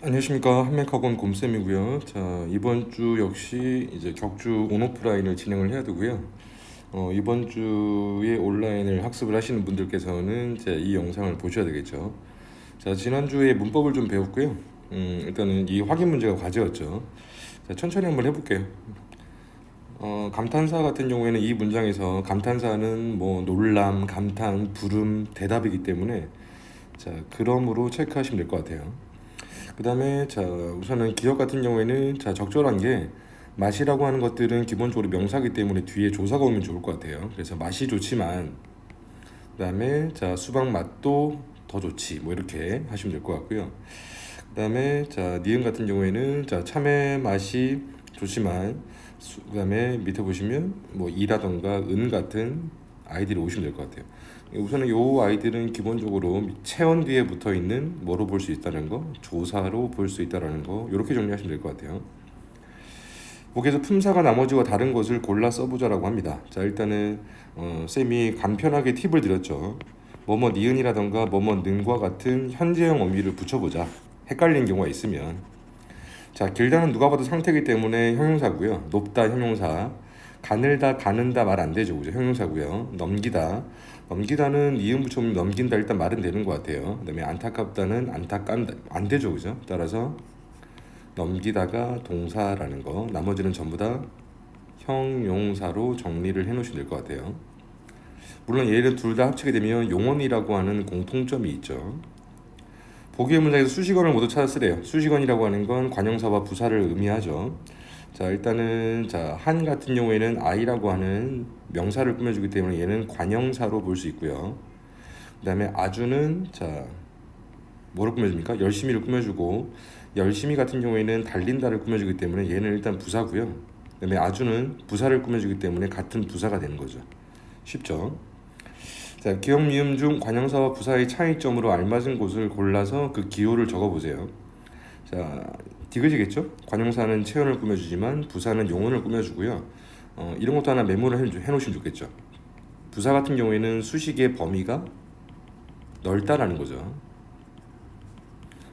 안녕하십니까, 한맥학원 곰쌤이고요. 자, 이번 주 역시 이제 격주 온오프라인을 진행을 해야 되고요. 이번 주에 온라인을 학습을 하시는 분들께서는 이제 이 영상을 보셔야 되겠죠. 자, 지난주에 문법을 좀 배웠고요. 일단은 이 확인 문제가 과제였죠. 자, 천천히 한번 해볼게요. 감탄사 같은 경우에는 이 문장에서 감탄사는 뭐 놀람, 감탄, 부름, 대답이기 때문에 자, 그럼으로 체크하시면 될 것 같아요. 그 다음에 자, 우선은 기억 같은 경우에는 자, 적절한 게 맛이라고 하는 것들은 기본적으로 명사기 때문에 뒤에 조사가 오면 좋을 것 같아요. 그래서 맛이 좋지만, 그 다음에 자, 수박 맛도 더 좋지, 뭐 이렇게 하시면 될 것 같고요. 그 다음에 자, 니은 같은 경우에는 자, 참외 맛이 좋지만, 그 다음에 밑에 보시면 뭐 이라던가 은 같은 아이들이 오시면 될 것 같아요. 우선은 요 아이들은 기본적으로 체온 뒤에 붙어 있는 뭐로 볼 수 있다는 거, 조사로 볼 수 있다는 거, 이렇게 정리하시면 될 것 같아요. 거기에서 품사가 나머지와 다른 것을 골라 써보자라고 합니다. 자, 일단은 쌤이 간편하게 팁을 드렸죠. 뭐뭐 니은이라던가 뭐뭐 는과 같은 현재형 어미를 붙여보자. 헷갈리는 경우가 있으면. 자, 길다는 누가 봐도 상태이기 때문에 형용사고요. 높다 형용사. 가늘다 가는다 말 안 되죠, 그죠? 형용사고요. 넘기다는 이음 붙여보면 넘긴다, 일단 말은 되는 것 같아요. 그다음에 안타깝다는 안타깝다 안 되죠, 그죠? 따라서 넘기다가 동사라는 거, 나머지는 전부 다 형용사로 정리를 해놓으시면 될 것 같아요. 물론 얘를 둘 다 합치게 되면 용언이라고 하는 공통점이 있죠. 보기의 문장에서 수식어를 모두 찾아 쓰래요. 수식어이라고 하는 건 관형사와 부사를 의미하죠. 자, 일단은 자, 한 같은 경우에는 I라고 하는 명사를 꾸며주기 때문에 얘는 관형사로 볼 수 있고요. 그 다음에 아주는 자, 뭐를 꾸며줍니까? 열심히를 꾸며주고, 열심히 같은 경우에는 달린다를 꾸며주기 때문에 얘는 일단 부사고요. 그 다음에 아주는 부사를 꾸며주기 때문에 같은 부사가 되는 거죠. 쉽죠? 자, 기억 미음 중 관형사와 부사의 차이점으로 알맞은 곳을 골라서 그 기호를 적어보세요. 자, 디귿이겠죠? 관형사는 체온을 꾸며주지만 부사는 용언을 꾸며주고요. 이런 것도 하나 메모를 해놓으시면 좋겠죠. 부사 같은 경우에는 수식의 범위가 넓다라는 거죠.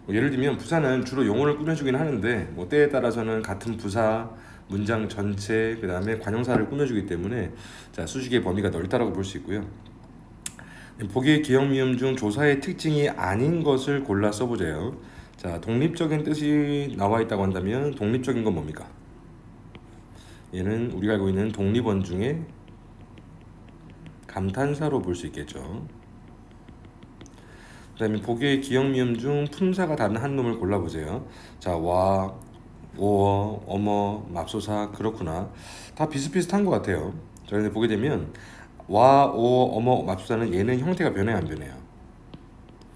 예를 들면 부사는 주로 용언을 꾸며주긴 하는데 뭐 때에 따라서는 같은 부사, 문장 전체, 그 다음에 관형사를 꾸며주기 때문에 자, 수식의 범위가 넓다라고 볼 수 있고요. 보기의 기억 미음 중 조사의 특징이 아닌 것을 골라 써보자요. 자, 독립적인 뜻이 나와 있다고 한다면 독립적인 건 뭡니까? 얘는 우리가 알고 있는 독립원 중에 감탄사로 볼 수 있겠죠. 그 다음에 보기의 기억 미음 중 품사가 다른 한 놈을 골라보세요. 자, 와, 오어, 어머, 맙소사, 그렇구나. 다 비슷비슷한 것 같아요. 자, 근데 보게 되면 와, 오, 어머, 맙소사는 얘는 형태가 변해요, 안 변해요?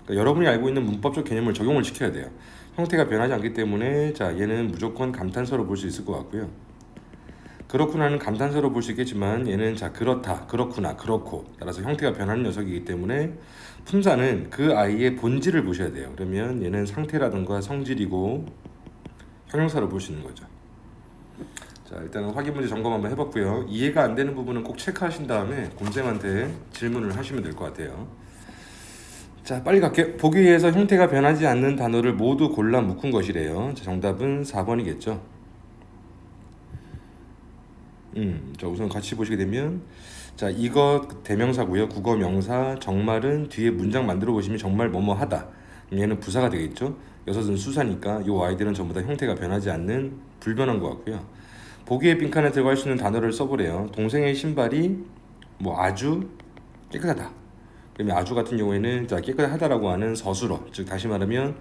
그러니까 여러분이 알고 있는 문법적 개념을 적용을 시켜야 돼요. 형태가 변하지 않기 때문에 자, 얘는 무조건 감탄사로 볼 수 있을 것 같고요. 그렇구나는 감탄사로 볼 수 있겠지만 얘는 자, 그렇다, 그렇구나, 그렇고 따라서 형태가 변하는 녀석이기 때문에 품사는 그 아이의 본질을 보셔야 돼요. 그러면 얘는 상태라든가 성질이고 형용사로 볼 수 있는 거죠. 자, 일단은 확인 문제 점검 한번 해봤고요. 이해가 안 되는 부분은 꼭 체크하신 다음에 곰쌤한테 질문을 하시면 될 것 같아요. 자, 빨리 갈게요. 보기에서 형태가 변하지 않는 단어를 모두 골라 묶은 것이래요. 자, 정답은 4번이겠죠. 자, 우선 같이 보시게 되면 자, 이거 대명사고요. 국어 명사. 정말은 뒤에 문장 만들어 보시면 정말 뭐뭐하다. 얘는 부사가 되겠죠. 여섯은 수사니까 이 아이들은 전부 다 형태가 변하지 않는 불변한 것 같고요. 보기의 빈칸에 들어갈 수 있는 단어를 써보래요. 동생의 신발이 뭐 아주 깨끗하다. 그러면 아주 같은 경우에는 자, 깨끗하다라고 하는 서술어, 즉 다시 말하면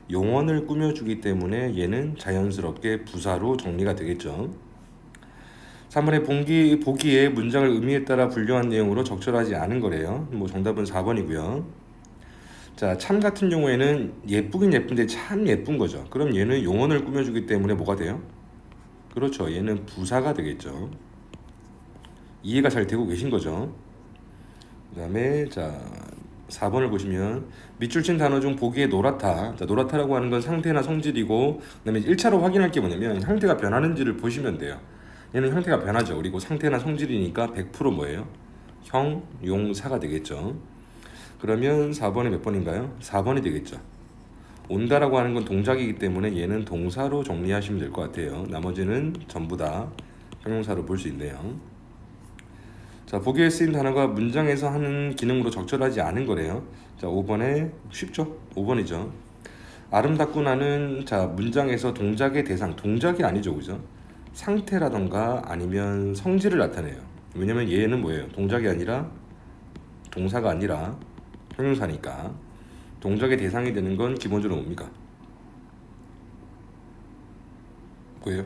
용언을 꾸며주기 때문에 얘는 자연스럽게 부사로 정리가 되겠죠. 3번에 보기에 문장을 의미에 따라 분류한 내용으로 적절하지 않은 거래요. 뭐 정답은 4번이고요. 자, 참 같은 경우에는 예쁘긴 예쁜데 참 예쁜 거죠. 그럼 얘는 용언을 꾸며주기 때문에 뭐가 돼요? 그렇죠. 얘는 부사가 되겠죠. 이해가 잘 되고 계신 거죠. 그 다음에 자, 4번을 보시면 밑줄 친 단어 중 보기에 노랗다. 자, 노랗다라고 하는 건 상태나 성질이고, 그 다음에 1차로 확인할 게 뭐냐면 형태가 변하는지를 보시면 돼요. 얘는 형태가 변하죠. 그리고 상태나 성질이니까 100% 뭐예요? 형용사가 되겠죠. 그러면 4번이 몇 번인가요? 4번이 되겠죠. 온다라고 하는 건 동작이기 때문에 얘는 동사로 정리하시면 될 것 같아요. 나머지는 전부 다 형용사로 볼 수 있네요. 자, 보기에 쓰인 단어가 문장에서 하는 기능으로 적절하지 않은 거래요. 자, 5번에 쉽죠? 5번이죠. 아름답구나는 자, 문장에서 동작의 대상, 동작이 아니죠, 그죠? 상태라던가 아니면 성질을 나타내요. 왜냐면 얘는 뭐예요? 동작이 아니라 동사가 아니라 형용사니까. 동작의 대상이 되는 건 기본적으로 뭡니까? 뭐예요?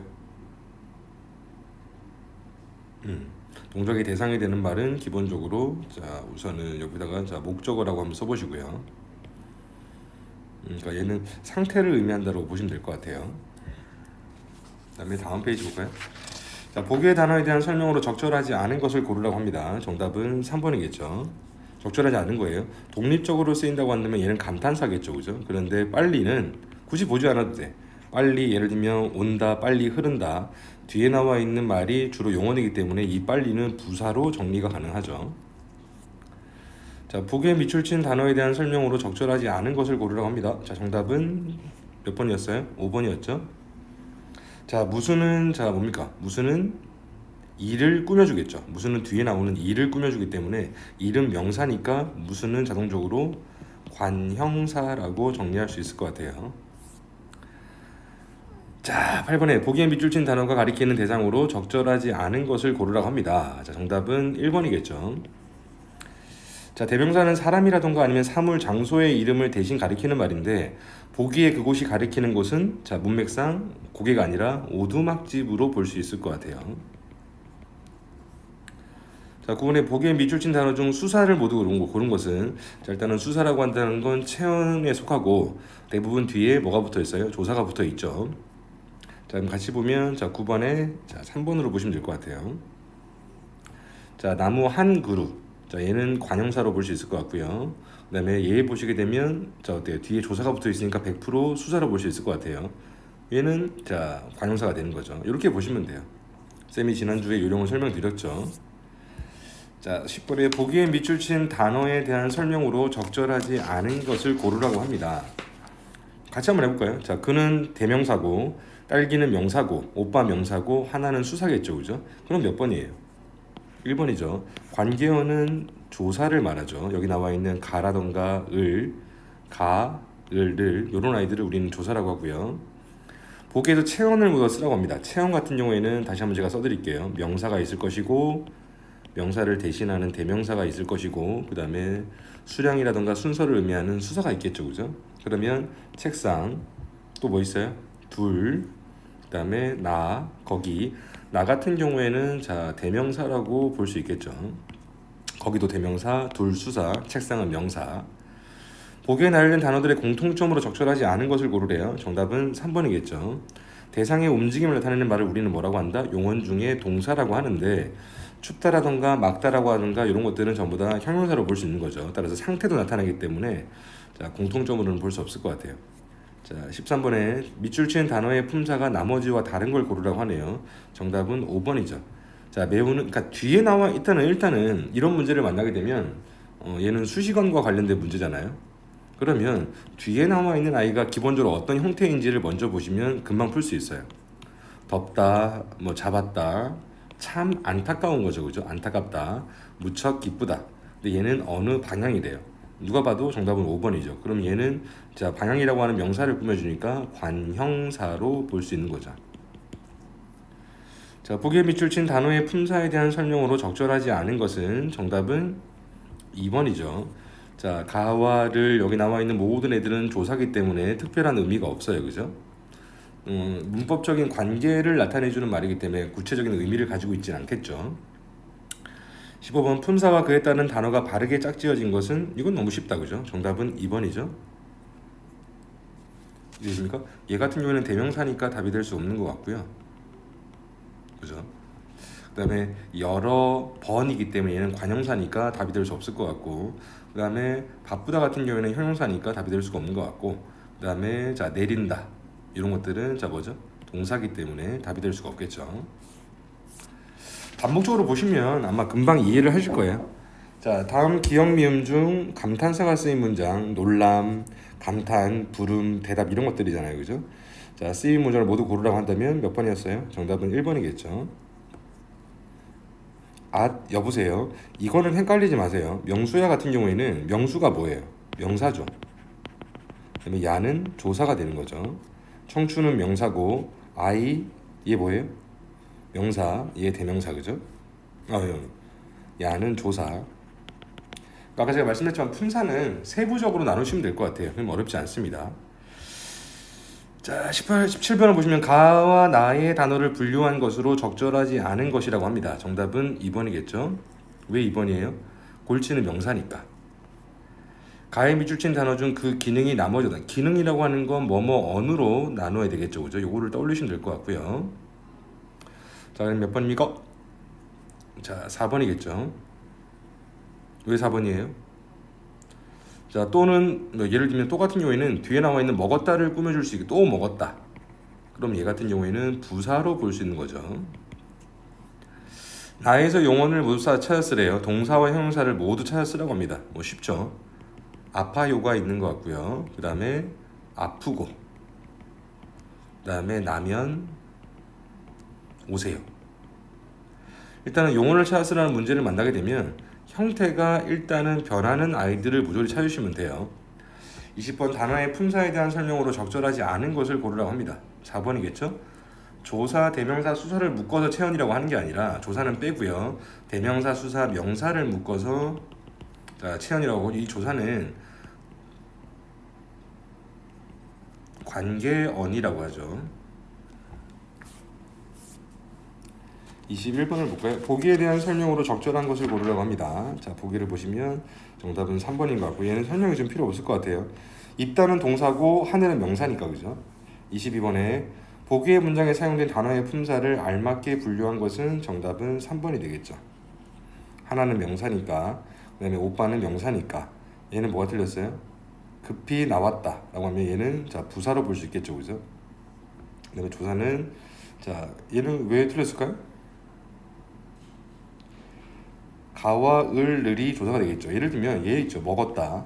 동작의 대상이 되는 말은 기본적으로 자, 우선은 여기다가 자, 목적어라고 한번 써보시고요. 그러니까 얘는 상태를 의미한다고 보시면 될 것 같아요. 그다음에 다음 페이지 볼까요? 자, 보기의 단어에 대한 설명으로 적절하지 않은 것을 고르라고 합니다. 정답은 3번이겠죠. 적절하지 않은 거예요. 독립적으로 쓰인다고 한다면 얘는 감탄사겠죠, 그죠? 그런데 빨리는 굳이 보지 않아도 돼. 빨리, 예를 들면 온다, 빨리 흐른다. 뒤에 나와 있는 말이 주로 용언이기 때문에 이 빨리는 부사로 정리가 가능하죠. 자, 보기에 밑줄 친 단어에 대한 설명으로 적절하지 않은 것을 고르라고 합니다. 자, 정답은 몇 번이었어요? 5번이었죠. 자, 무슨은 자 뭡니까? 무슨은 일을 꾸며주겠죠. 무슨은 뒤에 나오는 일을 꾸며주기 때문에 일은 명사니까 무슨은 자동적으로 관형사라고 정리할 수 있을 것 같아요. 자, 8번에 보기에 밑줄 친 단어가 가리키는 대상으로 적절하지 않은 것을 고르라고 합니다. 자, 정답은 1번이겠죠. 자, 대명사는 사람이라던가 아니면 사물, 장소의 이름을 대신 가리키는 말인데 보기에 그곳이 가리키는 곳은 자, 문맥상 고개가 아니라 오두막집으로 볼 수 있을 것 같아요. 자, 9번에 보기에 밑줄 친 단어 중 수사를 모두 고른 것은 자, 일단은 수사라고 한다는 건 체언에 속하고 대부분 뒤에 뭐가 붙어 있어요? 조사가 붙어 있죠. 자, 그럼 같이 보면 자, 9번에 자, 3번으로 보시면 될 것 같아요. 자, 나무 한 그루. 자, 얘는 관형사로 볼 수 있을 것 같고요. 그 다음에 얘 보시게 되면 자, 어때요? 뒤에 조사가 붙어 있으니까 100% 수사로 볼 수 있을 것 같아요. 얘는 자, 관형사가 되는 거죠. 이렇게 보시면 돼요. 쌤이 지난주에 요령을 설명드렸죠. 자, 10번에 보기에 밑줄 친 단어에 대한 설명으로 적절하지 않은 것을 고르라고 합니다. 같이 한번 해볼까요? 자, 그는 대명사고 딸기는 명사고 오빠 명사고 하나는 수사겠죠, 그죠? 그럼 몇 번이에요? 1번이죠. 관계어는 조사를 말하죠. 여기 나와 있는 가라던가 을, 가, 을 이런 아이들을 우리는 조사라고 하고요. 보기에도 체언을 묻어 쓰라고 합니다. 체언 같은 경우에는 다시 한번 제가 써드릴게요. 명사가 있을 것이고 명사를 대신하는 대명사가 있을 것이고 그 다음에 수량이라던가 순서를 의미하는 수사가 있겠죠, 그죠? 그러면 책상 또 뭐 있어요? 둘, 그 다음에 나, 거기. 나 같은 경우에는 자, 대명사라고 볼 수 있겠죠. 거기도 대명사, 둘 수사, 책상은 명사. 보기에 나열된 단어들의 공통점으로 적절하지 않은 것을 고르래요. 정답은 3번이겠죠. 대상의 움직임을 나타내는 말을 우리는 뭐라고 한다? 용언 중에 동사라고 하는데 춥다라던가 막다라고 하던가 이런 것들은 전부 다 형용사로 볼 수 있는 거죠. 따라서 상태도 나타나기 때문에 자, 공통점으로는 볼 수 없을 것 같아요. 자, 13번에 밑줄 친 단어의 품사가 나머지와 다른 걸 고르라고 하네요. 정답은 5번이죠. 자, 매우는 그러니까 뒤에 나와 일단은 이런 문제를 만나게 되면 얘는 수식어과 관련된 문제잖아요. 그러면 뒤에 나와 있는 아이가 기본적으로 어떤 형태인지를 먼저 보시면 금방 풀 수 있어요. 덥다, 뭐 잡았다, 참 안타까운 거죠, 그죠? 안타깝다, 무척 기쁘다. 근데 얘는 어느 방향이래요. 누가 봐도 정답은 5번이죠. 그럼 얘는 자, 방향이라고 하는 명사를 꾸며주니까 관형사로 볼 수 있는 거죠. 자, 보기에 밑줄 친 단어의 품사에 대한 설명으로 적절하지 않은 것은 정답은 2번이죠. 자, 가와를 여기 나와 있는 모든 애들은 조사기 때문에 특별한 의미가 없어요, 그죠? 문법적인 관계를 나타내주는 말이기 때문에 구체적인 의미를 가지고 있지는 않겠죠. 15번 품사와 그에 따른 단어가 바르게 짝지어진 것은 이건 너무 쉽다, 그죠? 정답은 2번이죠. 이해십니까? 얘 같은 경우에는 대명사니까 답이 될 수 없는 것 같고요, 그죠? 그 다음에 여러 번이기 때문에 얘는 관형사니까 답이 될 수 없을 것 같고, 그 다음에 바쁘다 같은 경우에는 형용사니까 답이 될 수가 없는 것 같고, 그 다음에 자, 내린다 이런 것들은 자, 뭐죠? 동사기 때문에 답이 될 수가 없겠죠. 반복적으로 보시면 아마 금방 이해를 하실 거예요. 자, 다음 기역 미음 중 감탄사가 쓰인 문장 놀람, 감탄, 부름, 대답 이런 것들이잖아요. 그죠? 자, 쓰임 문장을 모두 고르라고 한다면 몇 번이었어요? 정답은 1번이겠죠. 여보세요. 이거는 헷갈리지 마세요. 명수야 같은 경우에는 명수가 뭐예요? 명사죠. 그다음에 야는 조사가 되는 거죠. 청춘은 명사고 얘 뭐예요? 명사, 얘 대명사 그죠? 야는 조사. 아까 제가 말씀드렸지만 품사는 세부적으로 나누시면 될 것 같아요. 그럼 어렵지 않습니다. 자, 17번을 보시면 가와 나의 단어를 분류한 것으로 적절하지 않은 것이라고 합니다. 정답은 2번이겠죠. 왜 2번이에요? 골치는 명사니까. 가에 밑줄친 단어 중 그 기능이 나머지다. 기능이라고 하는 건 뭐뭐 언으로 나눠야 되겠죠. 그죠? 요거를 떠올리시면 될 것 같고요. 자, 그럼 몇 번입니까? 자, 4번이겠죠. 왜 4번이에요? 자, 또는 예를 들면 또 같은 경우에는 뒤에 나와 있는 먹었다를 꾸며줄 수 있게 또 먹었다. 그럼 얘 같은 경우에는 부사로 볼 수 있는 거죠. 나에서 용언을 모두 찾아 쓰래요. 동사와 형용사를 모두 찾아 쓰라고 합니다. 뭐 쉽죠. 아파요가 있는 것 같고요. 그 다음에 아프고, 그 다음에 나면 오세요. 일단은 용언을 찾아 쓰라는 문제를 만나게 되면 형태가 일단은 변하는 아이들을 모조리 찾으시면 돼요. 20번 단어의 품사에 대한 설명으로 적절하지 않은 것을 고르라고 합니다. 4번이겠죠? 조사, 대명사, 수사를 묶어서 체언이라고 하는 게 아니라 조사는 빼고요. 대명사, 수사, 명사를 묶어서 체언이라고 하고 이 조사는 관계언이라고 하죠. 21번을 볼까요? 보기에 대한 설명으로 적절한 것을 고르라고 합니다. 자, 보기를 보시면 정답은 3번인 것 같고 얘는 설명이 좀 필요 없을 것 같아요. 입다는 동사고 하늘은 명사니까 그죠? 22번에 보기의 문장에 사용된 단어의 품사를 알맞게 분류한 것은 정답은 3번이 되겠죠. 하나는 명사니까, 그 다음에 오빠는 명사니까 얘는 뭐가 틀렸어요? 급히 나왔다 라고 하면 얘는 자 부사로 볼 수 있겠죠. 그죠? 그 다음에 조사는 자 얘는 왜 틀렸을까요? 가와 을이 조사가 되겠죠. 예를 들면 얘 있죠. 먹었다.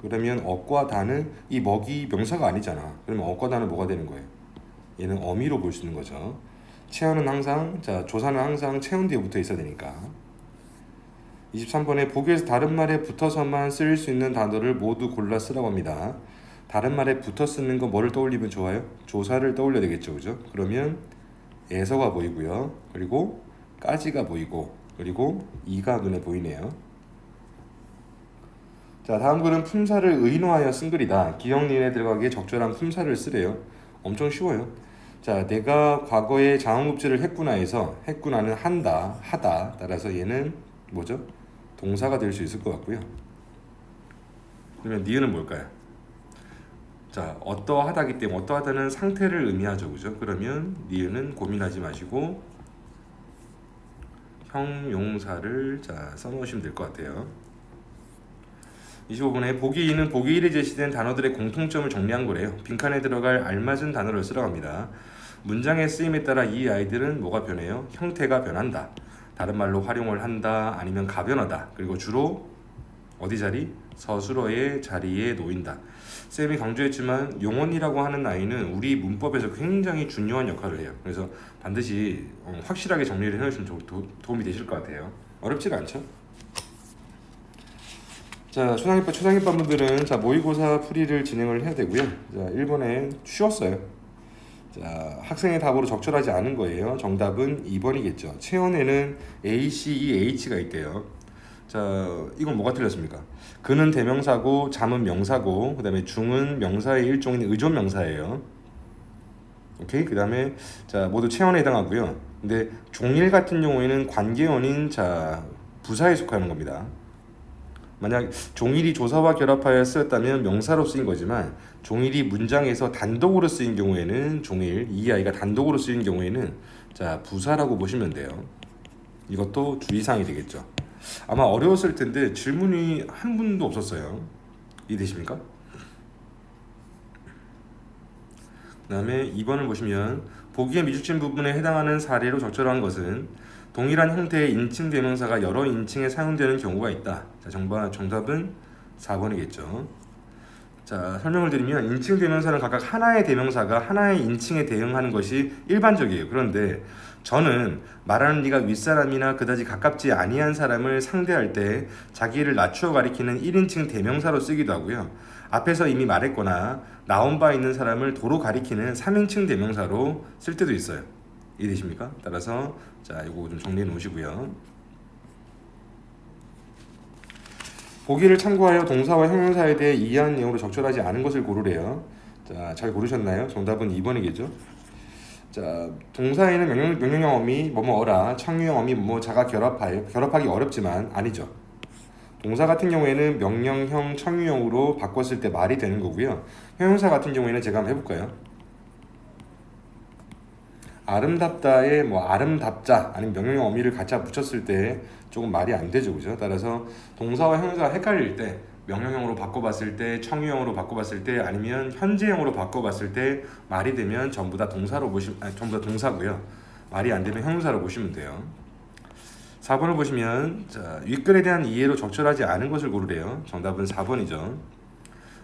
그러면 억과 다는 이 먹이 명사가 아니잖아. 그러면 억과 다는 뭐가 되는 거예요? 얘는 어미로 볼 수 있는 거죠. 체언은 항상 조사는 항상 체언 뒤에 붙어 있어야 되니까. 23번에 보기에서 다른 말에 붙어서만 쓰일 수 있는 단어를 모두 골라 쓰라고 합니다. 다른 말에 붙어 쓰는 거 뭐를 떠올리면 좋아요? 조사를 떠올려야 되겠죠. 그죠? 그러면 에서가 보이고요. 그리고 까지가 보이고 그리고 이가 눈에 보이네요. 자, 다음 글은 품사를 의노하여 쓴 글이다. 기억니에 들어가기에 적절한 품사를 쓰래요. 엄청 쉬워요. 자, 내가 과거에 장음급제를 했구나 해서 했구나는 한다, 하다. 따라서 얘는 뭐죠? 동사가 될 수 있을 것 같고요. 그러면 니은은 뭘까요? 자, 어떠하다기 때문에 어떠하다는 상태를 의미하죠. 그죠? 그러면 니은은 고민하지 마시고 형용사를 써놓으시면 될 것 같아요. 25번에 보기 2는 보기 1에 제시된 단어들의 공통점을 정리한 거래요. 빈칸에 들어갈 알맞은 단어를 쓰라고 합니다. 문장의 쓰임에 따라 이 아이들은 뭐가 변해요? 형태가 변한다. 다른 말로 활용을 한다. 아니면 가변하다. 그리고 주로 어디 자리? 서술어의 자리에 놓인다. 쌤이 강조했지만 용언이라고 하는 아이는 우리 문법에서 굉장히 중요한 역할을 해요. 그래서 반드시 확실하게 정리를 해놓으시면 도움이 되실 것 같아요. 어렵지가 않죠? 자, 초상위반 분들은 모의고사 풀이를 진행을 해야 되고요. 자, 1번에 쉬웠어요. 자, 학생의 답으로 적절하지 않은 거예요. 정답은 2번이겠죠. 체언에는 A, C, E, H가 있대요. 자, 이건 뭐가 틀렸습니까? 그는 대명사고 잠은 명사고 그 다음에 중은 명사의 일종인 의존 명사예요. 오케이? 그 다음에 모두 체언에 해당하고요. 근데 종일 같은 경우에는 관계어인 부사에 속하는 겁니다. 만약 종일이 조사와 결합하여 쓰였다면 명사로 쓰인 거지만 종일이 문장에서 단독으로 쓰인 경우에는 종일, 이 아이가 단독으로 쓰인 경우에는 부사라고 보시면 돼요. 이것도 주의사항이 되겠죠. 아마 어려웠을 텐데 질문이 한 분도 없었어요. 이해되십니까? 그 다음에 2번을 보시면 보기에 미주친 부분에 해당하는 사례로 적절한 것은 동일한 형태의 인칭 대명사가 여러 인칭에 사용되는 경우가 있다. 자, 정답은 4번이겠죠. 자, 설명을 드리면 인칭 대명사는 각각 하나의 대명사가 하나의 인칭에 대응하는 것이 일반적이에요. 그런데 저는 말하는 네가 윗사람이나 그다지 가깝지 아니한 사람을 상대할 때 자기를 낮추어 가리키는 1인칭 대명사로 쓰기도 하고요. 앞에서 이미 말했거나 나온 바 있는 사람을 도로 가리키는 3인칭 대명사로 쓸 때도 있어요. 이해되십니까? 따라서 자, 이거 좀 정리해 놓으시고요. 보기를 참고하여 동사와 형용사에 대해 이해한 내용으로 적절하지 않은 것을 고르래요. 자, 잘 고르셨나요? 정답은 2번이겠죠? 자, 동사에는 명령형 어미 뭐뭐어라, 청유형 어미 뭐뭐자가 결합하기 어렵지만 아니죠. 동사 같은 경우에는 명령형, 청유형으로 바꿨을 때 말이 되는 거고요. 형용사 같은 경우에는 제가 한번 해볼까요? 아름답다에 뭐 아름답자 아니면 명령형 어미를 갖다 붙였을 때 조금 말이 안 되죠, 그죠? 따라서 동사와 형용사가 헷갈릴 때 명령형으로 바꿔봤을 때, 청유형으로 바꿔봤을 때, 아니면 현재형으로 바꿔봤을 때 말이 되면 전부 다 동사로 전부 다 동사고요. 말이 안 되면 형용사로 보시면 돼요. 4번을 보시면 자, 윗글에 대한 이해로 적절하지 않은 것을 고르래요. 정답은 4번이죠.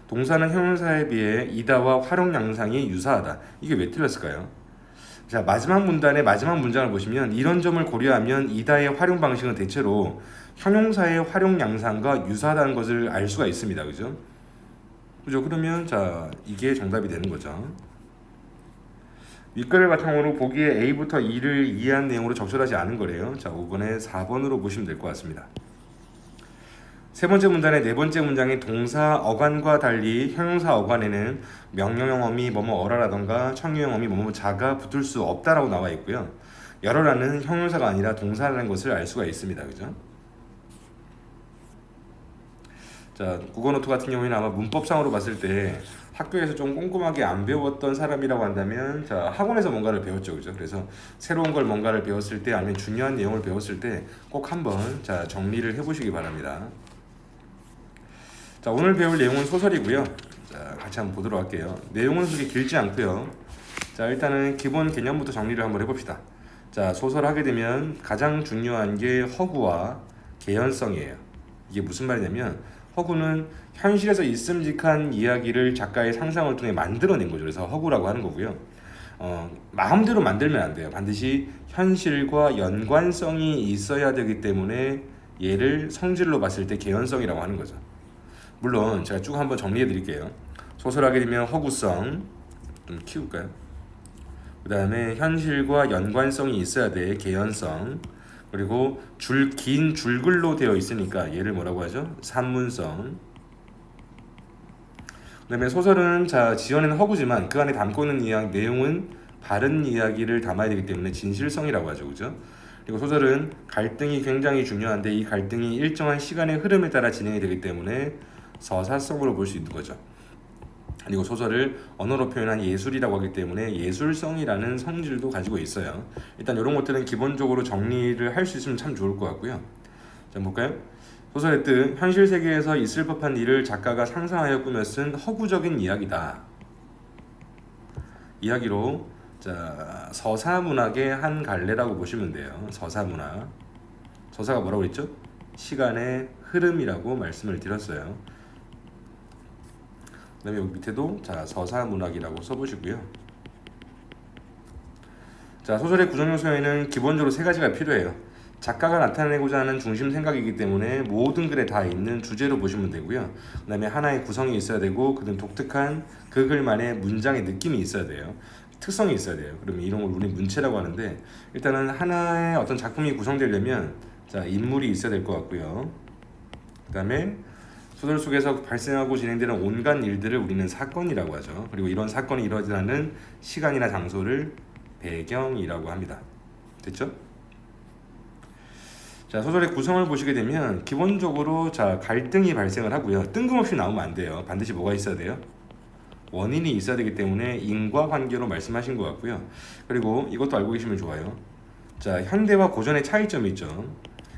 동사는 형용사에 비해 이다와 활용 양상이 유사하다. 이게 왜 틀렸을까요? 자, 마지막 문단의 마지막 문장을 보시면 이런 점을 고려하면 이다의 활용 방식은 대체로 형용사의 활용 양상과 유사하다는 것을 알 수가 있습니다. 그죠? 그죠? 그러면 자, 이게 정답이 되는 거죠. 윗글을 바탕으로 보기에 A부터 E를 이해한 내용으로 적절하지 않은 거래요. 자, 5번에 4번으로 보시면 될 것 같습니다. 세 번째 문단의 네 번째 문장인 동사 어간과 달리 형용사 어간에는 명령형 어미 뭐뭐어라라던가 청유형 어미 뭐뭐자가 붙을 수 없다라고 나와 있고요. 여러라는 형용사가 아니라 동사라는 것을 알 수가 있습니다. 그죠? 자, 국어노트 같은 경우에는 아마 문법상으로 봤을 때 학교에서 좀 꼼꼼하게 안 배웠던 사람이라고 한다면 자, 학원에서 뭔가를 배웠죠. 그죠? 그래서 새로운 걸 뭔가를 배웠을 때 아니면 중요한 내용을 배웠을 때 꼭 한번 자, 정리를 해보시기 바랍니다. 자, 오늘 배울 내용은 소설이고요. 자, 같이 한번 보도록 할게요. 내용은 그렇게 길지 않고요. 자, 일단은 기본 개념부터 정리를 한번 해봅시다. 자, 소설 하게 되면 가장 중요한 게 허구와 개연성이에요. 이게 무슨 말이냐면 허구는 현실에서 있음직한 이야기를 작가의 상상을 통해 만들어낸 거죠. 그래서 허구라고 하는 거고요. 마음대로 만들면 안 돼요. 반드시 현실과 연관성이 있어야 되기 때문에 얘를 성질로 봤을 때 개연성이라고 하는 거죠. 물론 제가 쭉 한번 정리해 드릴게요. 소설하게 되면 허구성 좀 키울까요? 그 다음에 현실과 연관성이 있어야 돼. 개연성. 그리고 긴 줄글로 되어 있으니까 얘를 뭐라고 하죠? 산문성. 그 다음에 소설은 자, 지어낸 허구지만 그 안에 담고 있는 내용은 바른 이야기를 담아야 되기 때문에 진실성이라고 하죠. 그죠? 그리고 소설은 갈등이 굉장히 중요한데 이 갈등이 일정한 시간의 흐름에 따라 진행이 되기 때문에 서사성으로 볼 수 있는 거죠. 그리고 소설을 언어로 표현한 예술이라고 하기 때문에 예술성이라는 성질도 가지고 있어요. 일단 이런 것들은 기본적으로 정리를 할 수 있으면 참 좋을 것 같고요. 자, 볼까요? 소설의 뜻, 현실 세계에서 있을 법한 일을 작가가 상상하여 꾸며 쓴 허구적인 이야기다. 이야기로 자, 서사문학의 한 갈래라고 보시면 돼요. 서사문학. 서사가 뭐라고 했죠? 시간의 흐름이라고 말씀을 드렸어요. 그 다음에 여기 밑에도 자, 서사문학이라고 써보시고요. 자, 소설의 구성 요소에는 기본적으로 세 가지가 필요해요. 작가가 나타내고자 하는 중심 생각이기 때문에 모든 글에 다 있는 주제로 보시면 되고요. 그 다음에 하나의 구성이 있어야 되고 그다음 독특한 그 글만의 문장의 느낌이 있어야 돼요. 특성이 있어야 돼요. 그러면 이런 걸 우리 문체라고 하는데 일단은 하나의 어떤 작품이 구성되려면 자, 인물이 있어야 될 것 같고요. 그 다음에 소설 속에서 발생하고 진행되는 온갖 일들을 우리는 사건이라고 하죠. 그리고 이런 사건이 일어나는 시간이나 장소를 배경이라고 합니다. 됐죠? 자, 소설의 구성을 보시게 되면 기본적으로 자, 갈등이 발생을 하고요. 뜬금없이 나오면 안 돼요. 반드시 뭐가 있어야 돼요? 원인이 있어야 되기 때문에 인과관계로 말씀하신 것 같고요. 그리고 이것도 알고 계시면 좋아요. 자, 현대와 고전의 차이점이 있죠.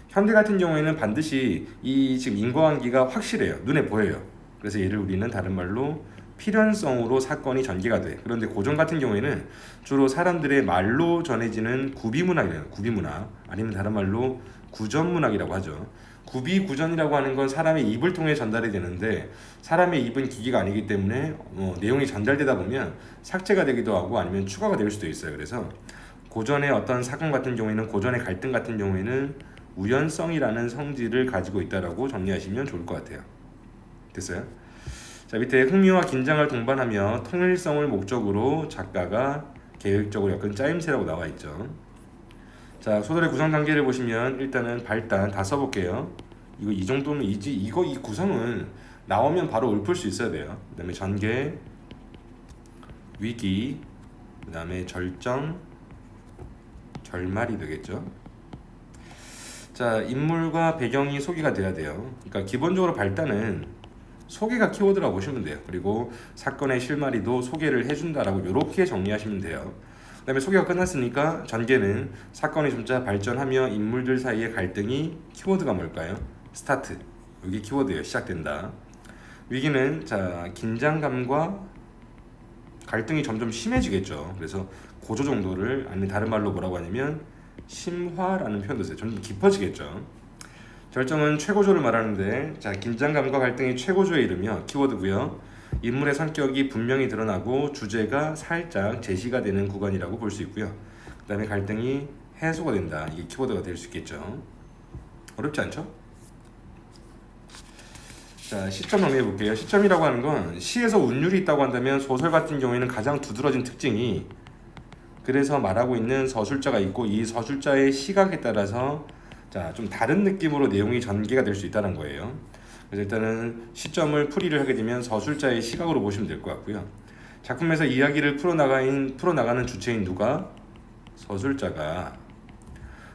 현대 같은 경우에는 반드시 이 지금 인과관계가 확실해요. 눈에 보여요. 그래서 얘를 우리는 다른 말로 필연성으로 사건이 전개가 돼. 그런데 고전 같은 경우에는 주로 사람들의 말로 전해지는 구비문학이래요. 구비문학 아니면 다른 말로 구전문학이라고 하죠. 구비구전이라고 하는 건 사람의 입을 통해 전달이 되는데 사람의 입은 기기가 아니기 때문에 내용이 전달되다 보면 삭제가 되기도 하고 아니면 추가가 될 수도 있어요. 그래서 고전의 어떤 사건 같은 경우에는 고전의 갈등 같은 경우에는 우연성이라는 성질을 가지고 있다라고 정리하시면 좋을 것 같아요. 됐어요? 자, 밑에 흥미와 긴장을 동반하며 통일성을 목적으로 작가가 계획적으로 엮은 짜임새라고 나와 있죠. 자, 소설의 구성 단계를 보시면 일단은 발단 다 써볼게요. 이거 이 정도면 이 구성은 나오면 바로 읊을 수 있어야 돼요. 그 다음에 전개, 위기, 그 다음에 절정, 결말이 되겠죠. 자, 인물과 배경이 소개가 돼야 돼요. 그러니까 기본적으로 발단은 소개가 키워드라고 보시면 돼요. 그리고 사건의 실마리도 소개를 해준다라고 이렇게 정리하시면 돼요. 그 다음에 소개가 끝났으니까 전개는 사건이 점차 발전하며 인물들 사이의 갈등이 키워드가 뭘까요? 스타트. 여기 키워드예요. 시작된다. 위기는 자, 긴장감과 갈등이 점점 심해지겠죠. 그래서 고조 정도를, 아니 다른 말로 뭐라고 하냐면 심화라는 표현도 써요. 점점 깊어지겠죠. 절정은 최고조를 말하는데, 자, 긴장감과 갈등이 최고조에 이르며 키워드고요. 인물의 성격이 분명히 드러나고 주제가 살짝 제시가 되는 구간이라고 볼 수 있고요. 그 다음에 갈등이 해소가 된다. 이게 키워드가 될 수 있겠죠. 어렵지 않죠? 자, 시점 정리해 볼게요. 시점이라고 하는 건 시에서 운율이 있다고 한다면 소설 같은 경우에는 가장 두드러진 특징이, 그래서 말하고 있는 서술자가 있고 이 서술자의 시각에 따라서 자, 좀 다른 느낌으로 내용이 전개가 될 수 있다는 거예요. 그래서 일단은 시점을 풀이를 하게 되면 서술자의 시각으로 보시면 될 것 같고요. 작품에서 이야기를 풀어나가는 주체인 누가? 서술자가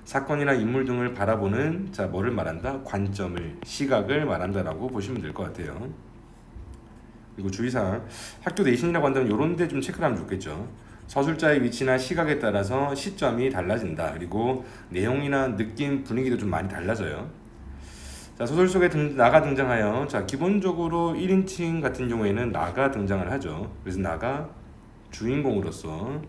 사건이나 인물 등을 바라보는 자, 뭐를 말한다? 관점을, 시각을 말한다라고 보시면 될 것 같아요. 그리고 주의사항, 학교 내신이라고 한다면 이런 데 좀 체크를 하면 좋겠죠. 서술자의 위치나 시각에 따라서 시점이 달라진다. 그리고 내용이나 느낌, 분위기도 좀 많이 달라져요. 자, 소설 속에 나가 등장하여, 자, 기본적으로 1인칭 같은 경우에는 나가 등장을 하죠. 그래서 나가 주인공으로서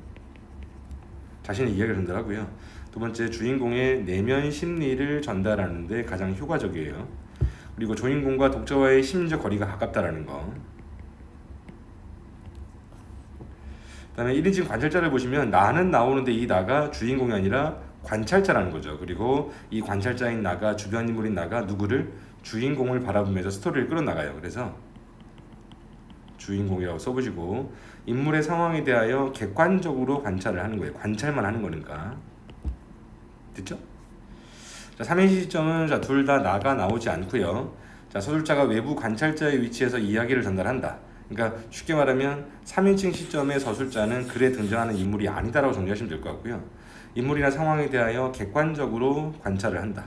자신의 이야기를 전달하고요. 두 번째, 주인공의 내면 심리를 전달하는 데 가장 효과적이에요. 그리고 주인공과 독자와의 심리적 거리가 가깝다라는 거. 그 다음에 1인칭 관찰자를 보시면 나는 나오는데 이 나가 주인공이 아니라 관찰자라는 거죠. 그리고 이 관찰자인 나가, 주변 인물인 나가 누구를? 주인공을 바라보면서 스토리를 끌어나가요. 그래서 주인공이라고 써보시고, 인물의 상황에 대하여 객관적으로 관찰을 하는 거예요. 관찰만 하는 거니까. 됐죠? 자, 3인칭 시점은 자, 둘 다 나가 나오지 않고요. 자, 서술자가 외부 관찰자의 위치에서 이야기를 전달한다. 그러니까 쉽게 말하면 3인칭 시점의 서술자는 글에 등장하는 인물이 아니다라고 정리하시면 될 것 같고요. 인물이나 상황에 대하여 객관적으로 관찰을 한다.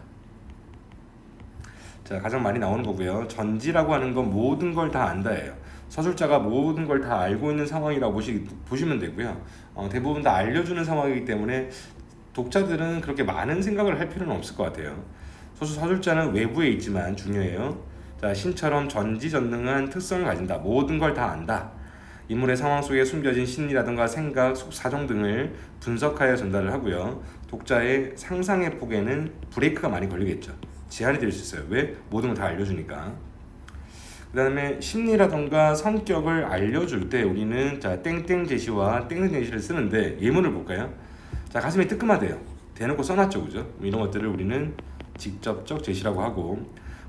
자, 가장 많이 나오는 거고요. 전지라고 하는 건 모든 걸 다 안다예요. 서술자가 모든 걸 다 알고 있는 상황이라고 보시면 되고요. 대부분 다 알려주는 상황이기 때문에 독자들은 그렇게 많은 생각을 할 필요는 없을 것 같아요. 서술자는 외부에 있지만 중요해요. 자, 신처럼 전지전능한 특성을 가진다. 모든 걸 다 안다. 인물의 상황 속에 숨겨진 심리라든가 생각, 사정 등을 분석하여 전달을 하고요. 독자의 상상의 폭에는 브레이크가 많이 걸리겠죠. 제한이 될 수 있어요. 왜? 모든 걸 다 알려주니까. 그 다음에 심리라든가 성격을 알려줄 때 우리는 자, 땡땡 제시와 땡땡 제시를 쓰는데 예문을 볼까요? 자, 가슴이 뜨끔하대요. 대놓고 써놨죠, 그죠? 이런 것들을 우리는 직접적 제시라고 하고,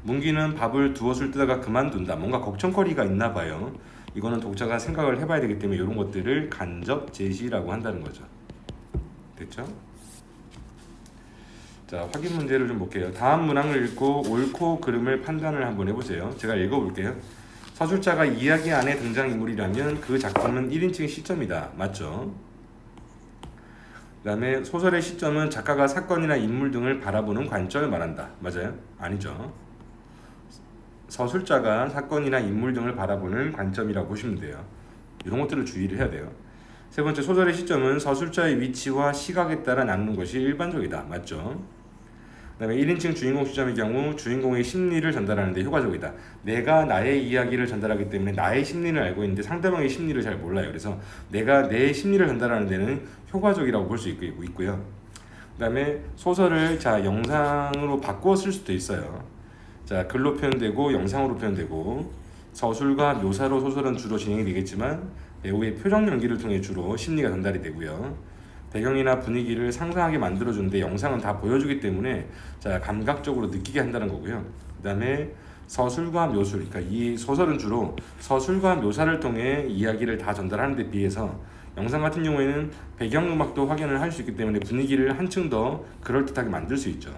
문기는 밥을 두엇을 뜨다가 그만둔다. 뭔가 걱정거리가 있나 봐요. 이거는 독자가 생각을 해봐야 되기 때문에 이런 것들을 간접 제시라고 한다는 거죠. 됐죠? 자, 확인 문제를 좀 볼게요. 다음 문항을 읽고 옳고 그름을 판단을 한번 해보세요. 제가 읽어볼게요. 서술자가 이야기 안에 등장인물이라면 그 작품은 1인칭 시점이다. 맞죠? 그 다음에 소설의 시점은 작가가 사건이나 인물 등을 바라보는 관점을 말한다. 맞아요? 아니죠. 서술자가 사건이나 인물 등을 바라보는 관점이라고 보시면 돼요. 이런 것들을 주의를 해야 돼요. 세 번째, 소설의 시점은 서술자의 위치와 시각에 따라 나누는 것이 일반적이다. 맞죠? 그 다음에 1인칭 주인공 시점의 경우 주인공의 심리를 전달하는 데 효과적이다. 내가 나의 이야기를 전달하기 때문에 나의 심리를 알고 있는데 상대방의 심리를 잘 몰라요. 그래서 내가 내 심리를 전달하는 데는 효과적이라고 볼 수 있고요. 그 다음에 소설을 자, 영상으로 바꾸어 쓸 수도 있어요. 자, 글로 표현되고 영상으로 표현되고 서술과 묘사로 소설은 주로 진행이 되겠지만 배우의 표정 연기를 통해 주로 심리가 전달이 되고요. 배경이나 분위기를 상상하게 만들어주는데 영상은 다 보여주기 때문에 자, 감각적으로 느끼게 한다는 거고요. 그 다음에 서술과 묘술, 그러니까 이 소설은 주로 서술과 묘사를 통해 이야기를 다 전달하는 데 비해서 영상 같은 경우에는 배경음악도 확인을 할 수 있기 때문에 분위기를 한층 더 그럴듯하게 만들 수 있죠.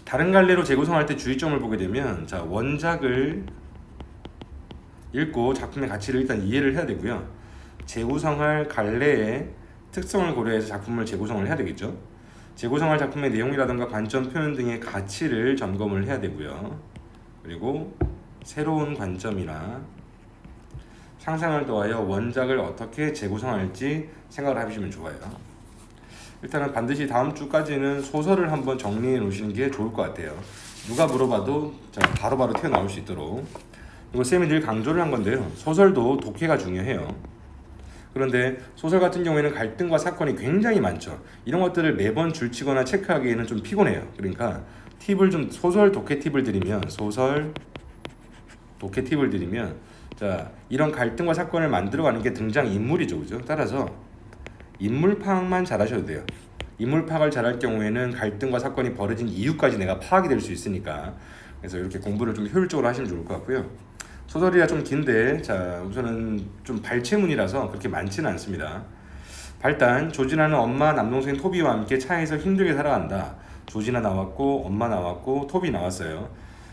다른 갈래로 재구성할 때 주의점을 보게 되면 자, 원작을 읽고 작품의 가치를 일단 이해를 해야 되고요. 재구성할 갈래의 특성을 고려해서 작품을 재구성을 해야 되겠죠. 재구성할 작품의 내용이라든가 관점 표현 등의 가치를 점검을 해야 되고요. 그리고 새로운 관점이나 상상을 더하여 원작을 어떻게 재구성할지 생각을 해보시면 좋아요. 일단은 반드시 다음 주까지는 소설을 한번 정리해 놓으시는 게 좋을 것 같아요. 누가 물어봐도 바로바로 튀어나올 수 있도록. 그리고 쌤이 늘 강조를 한 건데요. 소설도 독해가 중요해요. 그런데 소설 같은 경우에는 갈등과 사건이 굉장히 많죠. 이런 것들을 매번 줄치거나 체크하기에는 좀 피곤해요. 그러니까 소설 독해 팁을 드리면 자, 이런 갈등과 사건을 만들어가는 게 등장 인물이죠, 그죠? 따라서 인물 파악만 잘하셔도 돼요. 인물 파악을 잘할 경우에는 갈등과 사건이 벌어진 이유까지 내가 파악이 될 수 있으니까 그래서 이렇게 공부를 좀 효율적으로 하시면 좋을 것 같고요. 소설이라 좀 긴데 자, 우선은 좀 발췌문이라서 그렇게 많지는 않습니다. 발단, 조진아는 엄마 남동생 토비와 함께 차에서 힘들게 살아간다. 조진아 나왔고 엄마 나왔고 토비 나왔어요.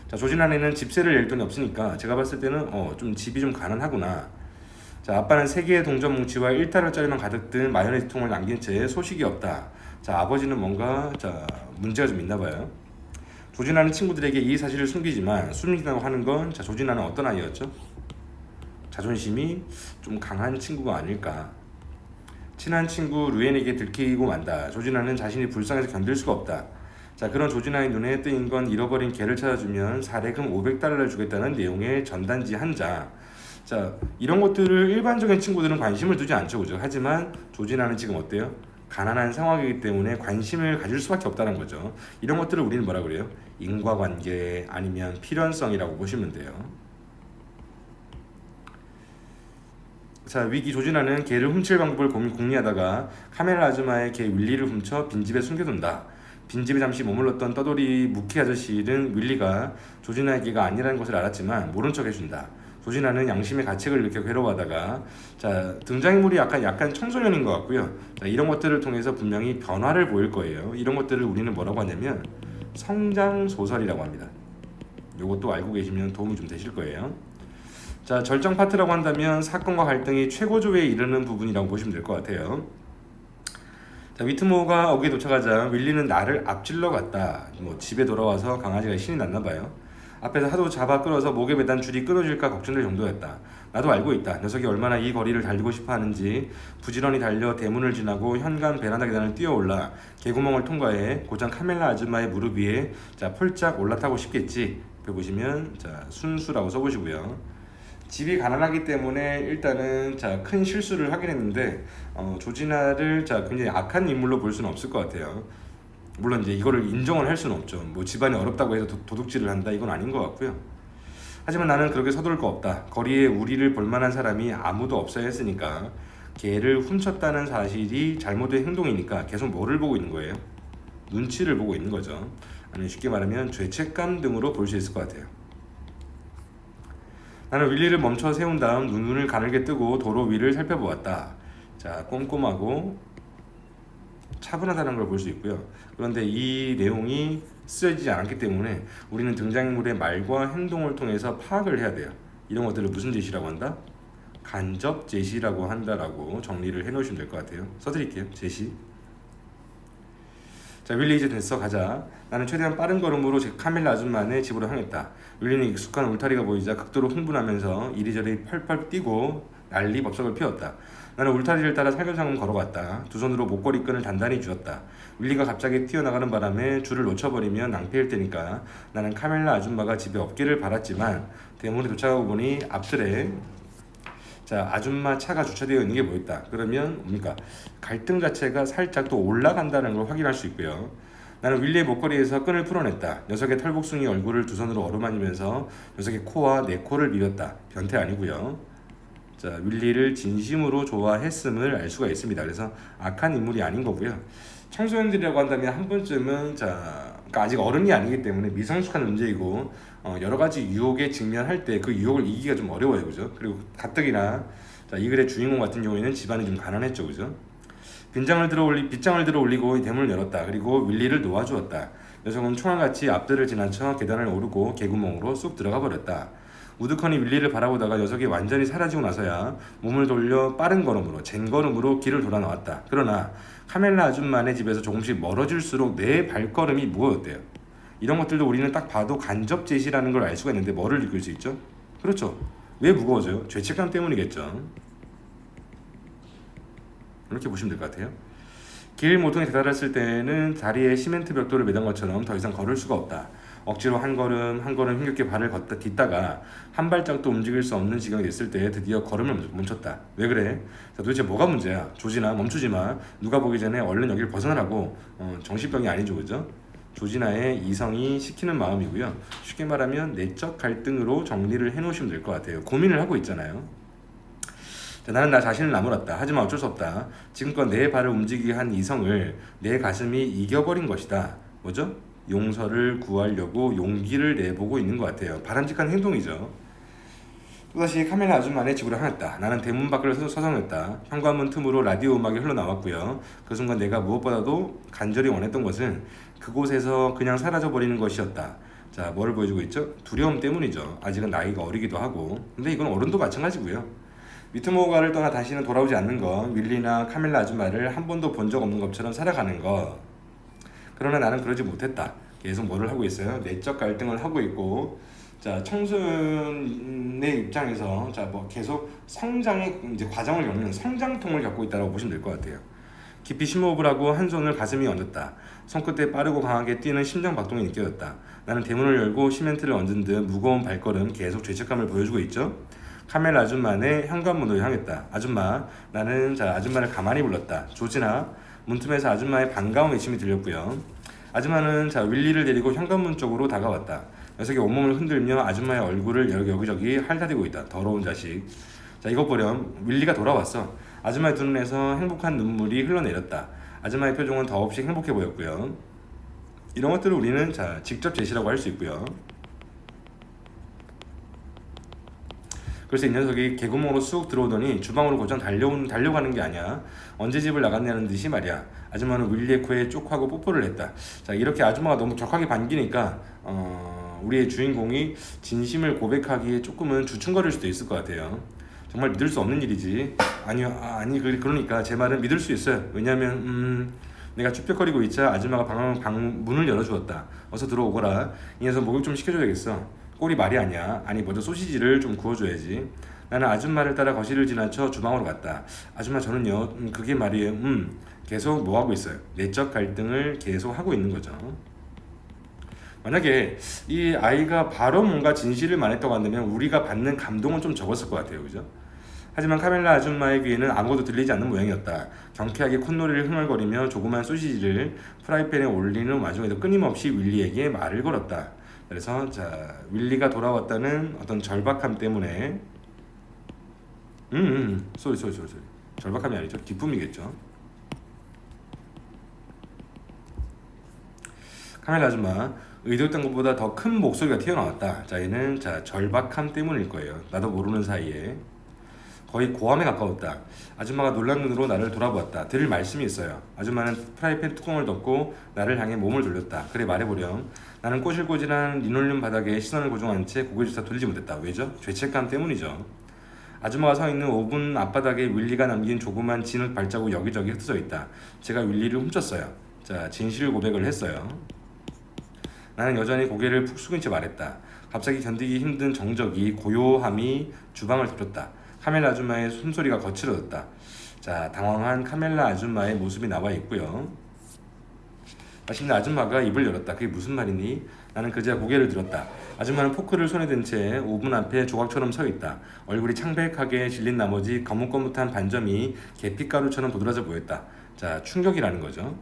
자, 조진아는 집세를 낼 돈이 없으니까 제가 봤을 때는 좀 집이 좀 가난하구나. 자, 아빠는 3개의 동전 뭉치와 1달러짜리만 가득 든 마요네즈 통을 남긴 채 소식이 없다. 자, 아버지는 뭔가 문제가 좀 있나 봐요. 조진아는 친구들에게 이 사실을 숨기지만 하는 건 조진아는 어떤 아이였죠? 자존심이 좀 강한 친구가 아닐까. 친한 친구 루엔에게 들키고 만다. 조진아는 자신이 불쌍해서 견딜 수가 없다. 자, 그런 조진아의 눈에 띄인 건 잃어버린 개를 찾아주면 사례금 500달러를 주겠다는 내용의 전단지 한 장. 자, 이런 것들을 일반적인 친구들은 관심을 두지 않죠, 그죠? 하지만 조진아는 지금 어때요? 가난한 상황이기 때문에 관심을 가질 수밖에 없다는 거죠. 이런 것들을 우리는 뭐라 그래요? 인과관계 아니면 필연성이라고 보시면 돼요. 자, 위기 조진아는 개를 훔칠 방법을 궁리하다가 카멜라 아줌마의 개 윌리를 훔쳐 빈집에 숨겨둔다. 빈집에 잠시 머물렀던 떠돌이 무키 아저씨는 윌리가 조진아의 개가 아니라는 것을 알았지만 모른 척 해준다. 조진아는 양심의 가책을 느껴 괴로워하다가 자, 등장인물이 약간 청소년인 것 같고요. 자, 이런 것들을 통해서 분명히 변화를 보일 거예요. 이런 것들을 우리는 뭐라고 하냐면 성장 소설이라고 합니다. 이것도 알고 계시면 도움이 좀 되실 거예요. 자, 절정 파트라고 한다면 사건과 갈등이 최고조에 이르는 부분이라고 보시면 될 것 같아요. 자, 위트모어가 어귀에 도착하자 윌리는 나를 앞질러 갔다. 집에 돌아와서 강아지가 신이 났나 봐요. 앞에서 하도 잡아 끌어서 목에 매단 줄이 끊어질까 걱정될 정도였다. 나도 알고 있다. 녀석이 얼마나 이 거리를 달리고 싶어 하는지. 부지런히 달려 대문을 지나고 현관 베란다 계단을 뛰어올라 개구멍을 통과해 고장 카멜라 아줌마의 무릎 위에 폴짝 올라타고 싶겠지. 여기 보시면 순수라고 써보시고요. 집이 가난하기 때문에 일단은 큰 실수를 하긴 했는데 조진아를 굉장히 악한 인물로 볼 수는 없을 것 같아요. 물론 이제 이거를 인정을 할 수는 없죠. 집안이 어렵다고 해서 도둑질을 한다 이건 아닌 것 같고요. 하지만 나는 그렇게 서두를 거 없다. 거리에 우리를 볼만한 사람이 아무도 없어야 했으니까 개를 훔쳤다는 사실이 잘못된 행동이니까 계속 뭐를 보고 있는 거예요? 눈치를 보고 있는 거죠. 아니 쉽게 말하면 죄책감 등으로 볼 수 있을 것 같아요. 나는 윌리를 멈춰 세운 다음 눈을 가늘게 뜨고 도로 위를 살펴보았다. 자, 꼼꼼하고 차분하다는 걸 볼 수 있고요. 그런데 이 내용이 쓰여지지 않았기 때문에 우리는 등장인물의 말과 행동을 통해서 파악을 해야 돼요. 이런 것들을 무슨 제시라고 한다? 간접 제시라고 한다라고 정리를 해놓으시면 될 것 같아요. 써드릴게요. 제시. 자, 윌리 이제 됐어. 가자. 나는 최대한 빠른 걸음으로 카멜라 아줌마네 집으로 향했다. 윌리는 익숙한 울타리가 보이자 극도로 흥분하면서 이리저리 펄펄 뛰고 난리 법석을 피웠다. 나는 울타리를 따라 살금살금 걸어갔다. 두 손으로 목걸이 끈을 단단히 쥐었다. 윌리가 갑자기 튀어나가는 바람에 줄을 놓쳐버리면 낭패일 테니까 나는 카멜라 아줌마가 집에 없기를 바랐지만 대문에 도착하고 보니 앞틀에 아줌마 차가 주차되어 있는 게 보였다. 그러면 뭡니까? 갈등 자체가 살짝 또 올라간다는 걸 확인할 수 있고요. 나는 윌리의 목걸이에서 끈을 풀어냈다. 녀석의 털복숭이 얼굴을 두 손으로 어루만지면서 녀석의 코와 내 코를 밀었다. 변태 아니고요. 자, 윌리를 진심으로 좋아했음을 알 수가 있습니다. 그래서 악한 인물이 아닌 거고요. 청소년들이라고 한다면 한 번쯤은 그러니까 아직 어른이 아니기 때문에 미성숙한 문제이고 여러 가지 유혹에 직면할 때 그 유혹을 이기기가 좀 어려워요, 그죠? 그리고 가뜩이나 이 글의 주인공 같은 경우에는 집안이 좀 가난했죠, 그죠? 빗장을 들어 올리고 대문을 열었다. 그리고 윌리를 놓아주었다. 녀석은 총알같이 앞들을 지나쳐 계단을 오르고 개구멍으로 쑥 들어가 버렸다. 우두커니 윌리를 바라보다가 녀석이 완전히 사라지고 나서야 몸을 돌려 빠른 걸음으로 젠걸음으로 길을 돌아 나왔다. 그러나 카멜라 아줌마네 집에서 조금씩 멀어질수록 내 발걸음이 무거웠대요. 이런 것들도 우리는 딱 봐도 간접 제시라는 걸 알 수가 있는데 뭐를 느낄 수 있죠? 그렇죠. 왜 무거워져요? 죄책감 때문이겠죠. 이렇게 보시면 될 것 같아요. 길 모퉁이에 다다랐을 때는 다리에 시멘트 벽돌을 매단 것처럼 더 이상 걸을 수가 없다. 억지로 한 걸음 한 걸음 힘겹게 발을 딛다가 한 발짝도 움직일 수 없는 지경이 됐을 때 드디어 걸음을 멈췄다. 왜 그래? 자, 도대체 뭐가 문제야? 조진아, 멈추지 마. 누가 보기 전에 얼른 여기를 벗어나라고. 정신병이 아니죠, 그죠? 조진아의 이성이 시키는 마음이고요. 쉽게 말하면 내적 갈등으로 정리를 해놓으시면 될 것 같아요. 고민을 하고 있잖아요. 자, 나는 나 자신을 나무랐다. 하지만 어쩔 수 없다. 지금껏 내 발을 움직이게 한 이성을 내 가슴이 이겨버린 것이다. 뭐죠? 용서를 구하려고 용기를 내보고 있는 것 같아요. 바람직한 행동이죠. 또다시 카멜라 아줌마네 집으로 향했다. 나는 대문 밖을 서성했다. 현관문 틈으로 라디오 음악이 흘러나왔고요. 그 순간 내가 무엇보다도 간절히 원했던 것은 그곳에서 그냥 사라져버리는 것이었다. 자, 뭐를 보여주고 있죠? 두려움 때문이죠. 아직은 나이가 어리기도 하고. 근데 이건 어른도 마찬가지고요. 위트모가를 떠나 다시는 돌아오지 않는 것, 윌리나 카멜라 아줌마를 한 번도 본 적 없는 것처럼 살아가는 것. 그러나 나는 그러지 못했다. 계속 뭐를 하고 있어요? 내적 갈등을 하고 있고, 자, 청소년의 입장에서 계속 성장의 이제 과정을 겪는 성장통을 겪고 있다고 보시면 될 것 같아요. 깊이 심호흡을 하고 한 손을 가슴에 얹었다. 손끝에 빠르고 강하게 뛰는 심장 박동이 느껴졌다. 나는 대문을 열고 시멘트를 얹은 듯 무거운 발걸음 계속 죄책감을 보여주고 있죠. 카멜라 아줌마네 현관문으로 향했다. 아줌마, 나는 아줌마를 가만히 불렀다. 조진아. 문틈에서 아줌마의 반가운 외침이 들렸고요. 아줌마는 윌리를 데리고 현관문 쪽으로 다가왔다. 녀석이 온몸을 흔들며 아줌마의 얼굴을 여기저기 핥아대고 있다. 더러운 자식. 자, 이것 보렴. 윌리가 돌아왔어. 아줌마의 두 눈에서 행복한 눈물이 흘러내렸다. 아줌마의 표정은 더없이 행복해 보였고요. 이런 것들을 우리는 직접 제시라고 할 수 있고요. 그래서 이 녀석이 개구멍으로 쑥 들어오더니 주방으로 고장 달려가는 게 아니야. 언제 집을 나갔냐는 듯이 말이야. 아줌마는 윌리의 코에 쪽하고 뽀뽀를 했다. 자, 이렇게 아줌마가 너무 격하게 반기니까 우리의 주인공이 진심을 고백하기에 조금은 주춤거릴 수도 있을 것 같아요. 정말 믿을 수 없는 일이지. 아니 그러니까 제 말은 믿을 수 있어요. 왜냐하면 내가 쭈뼛거리고 있자 아줌마가 방 문을 열어주었다. 어서 들어오거라. 이 녀석 목욕 좀 시켜줘야겠어. 꼴이 말이 아니야. 아니 먼저 소시지를 좀 구워줘야지. 나는 아줌마를 따라 거실을 지나쳐 주방으로 갔다. 아줌마 저는요. 그게 말이에요. 계속 뭐하고 있어요? 내적 갈등을 계속 하고 있는 거죠. 만약에 이 아이가 바로 뭔가 진실을 말했다고 한다면 우리가 받는 감동은 좀 적었을 것 같아요. 그죠? 하지만 카멜라 아줌마의 귀에는 아무것도 들리지 않는 모양이었다. 경쾌하게 콧노래를 흥얼거리며 조그만 소시지를 프라이팬에 올리는 와중에도 끊임없이 윌리에게 말을 걸었다. 그래서 윌리가 돌아왔다는 어떤 절박함 때문에 소리 절박함이 아니죠. 기쁨이겠죠. 카멜라 아줌마 의도했던 것보다 더 큰 목소리가 튀어나왔다. 자, 얘는 절박함 때문일 거예요. 나도 모르는 사이에 거의 고함에 가까웠다. 아줌마가 놀란 눈으로 나를 돌아보았다. 들을 말씀이 있어요. 아줌마는 프라이팬 뚜껑을 덮고 나를 향해 몸을 돌렸다. 그래 말해보렴. 나는 꼬질꼬질한 리놀륨 바닥에 시선을 고정한 채 고개조차 돌리지 못했다. 왜죠? 죄책감 때문이죠. 아줌마가 서 있는 오븐 앞바닥에 윌리가 남긴 조그만 진흙 발자국 여기저기 흩어져 있다. 제가 윌리를 훔쳤어요. 자, 진실 고백을 했어요. 나는 여전히 고개를 푹 숙인 채 말했다. 갑자기 견디기 힘든 정적이 고요함이 주방을 덮였다. 카멜라 아줌마의 숨소리가 거칠어졌다. 자, 당황한 카멜라 아줌마의 모습이 나와 있고요. 마침내 아줌마가 입을 열었다. 그게 무슨 말이니? 나는 그제야 고개를 들었다. 아줌마는 포크를 손에 든 채 오븐 앞에 조각처럼 서 있다. 얼굴이 창백하게 질린 나머지 거뭇거뭇한 반점이 계피가루처럼 도드라져 보였다. 자, 충격이라는 거죠.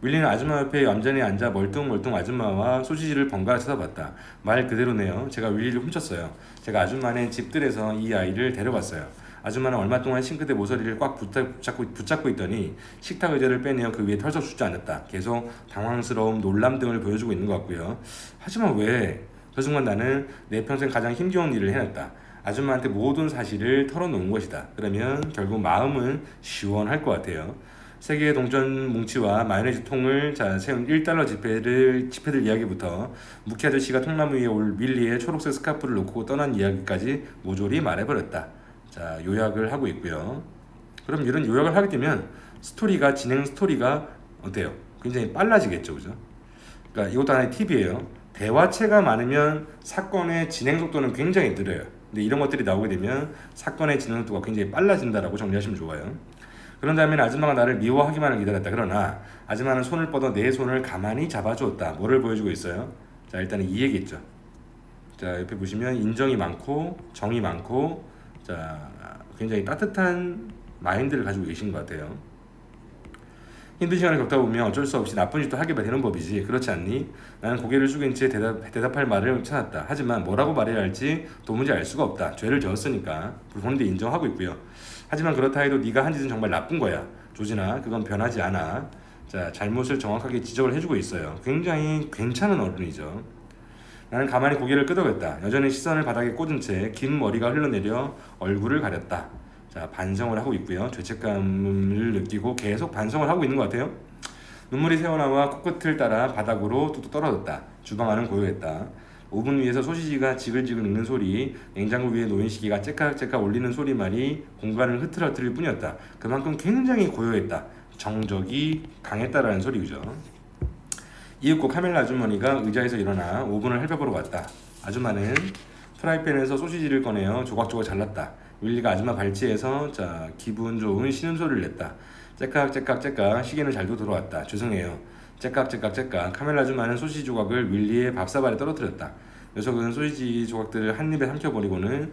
윌리는 아줌마 옆에 얌전히 앉아 멀뚱멀뚱 아줌마와 소시지를 번갈아 쳐다봤다. 말 그대로네요. 제가 윌리를 훔쳤어요. 제가 아줌마네 집들에서 이 아이를 데려갔어요. 아줌마는 얼마 동안 싱크대 모서리를 꽉 붙잡고 있더니 식탁 의자를 빼내어 그 위에 털썩 주저앉았다. 계속 당황스러움, 놀람 등을 보여주고 있는 것 같고요. 하지만 왜? 그 순간 나는 내 평생 가장 힘겨운 일을 해냈다. 아줌마한테 모든 사실을 털어놓은 것이다. 그러면 결국 마음은 시원할 것 같아요. 세계의 동전 뭉치와 마요네즈 통을 세운 1달러 지폐들 이야기부터 무키 아저씨가 통나무 위에 올 윌리의 초록색 스카프를 놓고 떠난 이야기까지 모조리 말해버렸다. 자, 요약을 하고 있고요. 그럼 이런 요약을 하게 되면 진행 스토리가 어때요? 굉장히 빨라지겠죠, 그죠? 그러니까 이것도 하나의 팁이에요. 대화체가 많으면 사건의 진행 속도는 굉장히 느려요. 근데 이런 것들이 나오게 되면 사건의 진행 속도가 굉장히 빨라진다라고 정리하시면 좋아요. 그런 다음에 아줌마가 나를 미워하기만을 기다렸다. 그러나 아줌마는 손을 뻗어 내 손을 가만히 잡아주었다. 뭐를 보여주고 있어요? 자, 일단은 이 얘기겠죠. 자, 옆에 보시면 인정이 많고 정이 많고 자, 굉장히 따뜻한 마인드를 가지고 계신 것 같아요. 힘든 시간을 겪다 보면 어쩔 수 없이 나쁜 짓도 하게 되는 법이지. 그렇지 않니? 나는 고개를 숙인 채 대답할 말을 찾았다. 하지만 뭐라고 말해야 할지 도무지 알 수가 없다. 죄를 저었으니까. 본인도 인정하고 있고요. 하지만 그렇다 해도 네가 한 짓은 정말 나쁜 거야. 조진아, 그건 변하지 않아. 자, 잘못을 정확하게 지적을 해주고 있어요. 굉장히 괜찮은 어른이죠. 나는 가만히 고개를 끄덕였다. 여전히 시선을 바닥에 꽂은 채 긴 머리가 흘러내려 얼굴을 가렸다. 자, 반성을 하고 있고요. 죄책감을 느끼고 계속 반성을 하고 있는 것 같아요. 눈물이 새어나와 코끝을 따라 바닥으로 뚝뚝 떨어졌다. 주방 안은 고요했다. 오븐 위에서 소시지가 지글지글 익는 소리, 냉장고 위에 놓인 시계가 째깍째깍 울리는 소리만이 공간을 흐트러뜨릴 뿐이었다. 그만큼 굉장히 고요했다. 정적이 강했다라는 소리죠. 이윽고 카멜라 아주머니가 의자에서 일어나 오븐을 살펴보러 갔다. 아줌마는 프라이팬에서 소시지를 꺼내어 조각조각 잘랐다. 윌리가 아줌마 발치에서 기분 좋은 신음소리를 냈다. 째깍째깍째깍 시계는 잘도 들어왔다. 죄송해요. 째깍째깍째깍 카멜라 아줌마는 소시지 조각을 윌리의 밥사발에 떨어뜨렸다. 녀석은 소시지 조각들을 한 입에 삼켜버리고는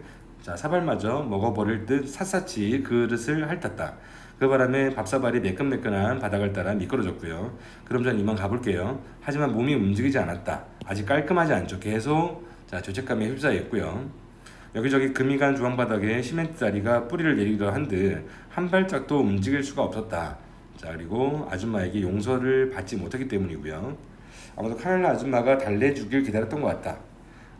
사발마저 먹어버릴 듯 샅샅이 그릇을 핥았다. 그 바람에 밥사발이 매끈매끈한 바닥을 따라 미끄러졌고요. 그럼 전 이만 가볼게요. 하지만 몸이 움직이지 않았다. 아직 깔끔하지 않죠. 계속 죄책감에 휩싸였고요. 여기저기 금이 간 주방바닥에 시멘트 다리가 뿌리를 내리기도 한듯 한 발짝도 움직일 수가 없었다. 자, 그리고 아줌마에게 용서를 받지 못했기 때문이고요. 아마도 카멜라 아줌마가 달래주길 기다렸던 것 같다.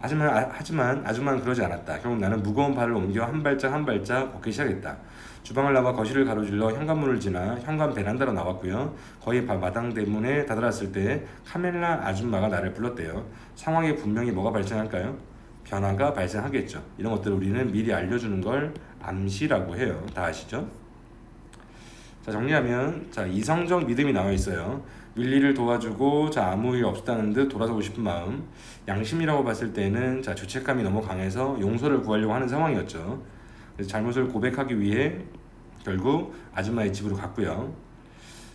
하지만 아줌마는 그러지 않았다. 결국 나는 무거운 발을 옮겨 한 발짝 한 발짝 걷기 시작했다. 주방을 나와 거실을 가로질러 현관문을 지나 현관 베란다로 나왔고요. 거의 마당 대문에 다다랐을 때 카멜라 아줌마가 나를 불렀대요. 상황에 분명히 뭐가 발생할까요? 변화가 발생하겠죠. 이런 것들을 우리는 미리 알려주는 걸 암시라고 해요. 다 아시죠? 자, 정리하면 이성적 믿음이 나와 있어요. 윌리를 도와주고 아무 일 없었다는 듯 돌아서고 싶은 마음. 양심이라고 봤을 때는 죄책감이 너무 강해서 용서를 구하려고 하는 상황이었죠. 그래서 잘못을 고백하기 위해 결국 아줌마의 집으로 갔고요.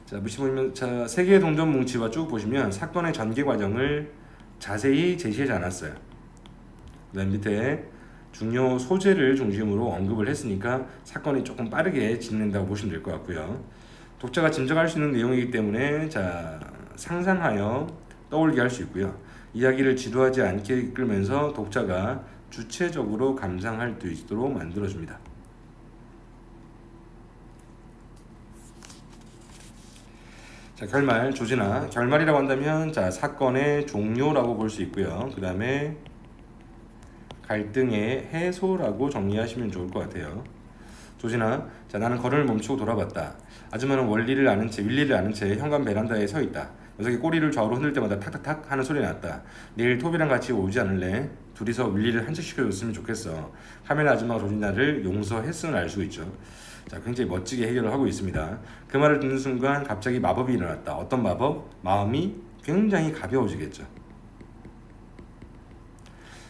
자, 보시면 세계의 동전 뭉치와 쭉 보시면 사건의 전개 과정을 자세히 제시하지 않았어요. 그다음 밑에 중요 소재를 중심으로 언급을 했으니까 사건이 조금 빠르게 진행된다고 보시면 될 것 같고요. 독자가 짐작할 수 있는 내용이기 때문에 상상하여 떠올리게 할 수 있고요. 이야기를 지루하지 않게 이끌면서 독자가 주체적으로 감상할 수 있도록 만들어줍니다. 자, 결말, 조진아. 결말이라고 한다면 사건의 종료라고 볼 수 있고요. 그 다음에 갈등의 해소라고 정리하시면 좋을 것 같아요. 조진아, 나는 걸음을 멈추고 돌아봤다. 아줌마는 윌리를 아는 채 현관 베란다에 서 있다. 녀석이 꼬리를 좌우로 흔들 때마다 탁탁탁 하는 소리가 났다. 내일 토비랑 같이 오지 않을래? 둘이서 윌리를 한식시켜줬으면 좋겠어. 카멜라 아줌마가 조진아를 용서했음을 알 수 있죠. 굉장히 멋지게 해결을 하고 있습니다. 그 말을 듣는 순간 갑자기 마법이 일어났다. 어떤 마법? 마음이 굉장히 가벼워지겠죠.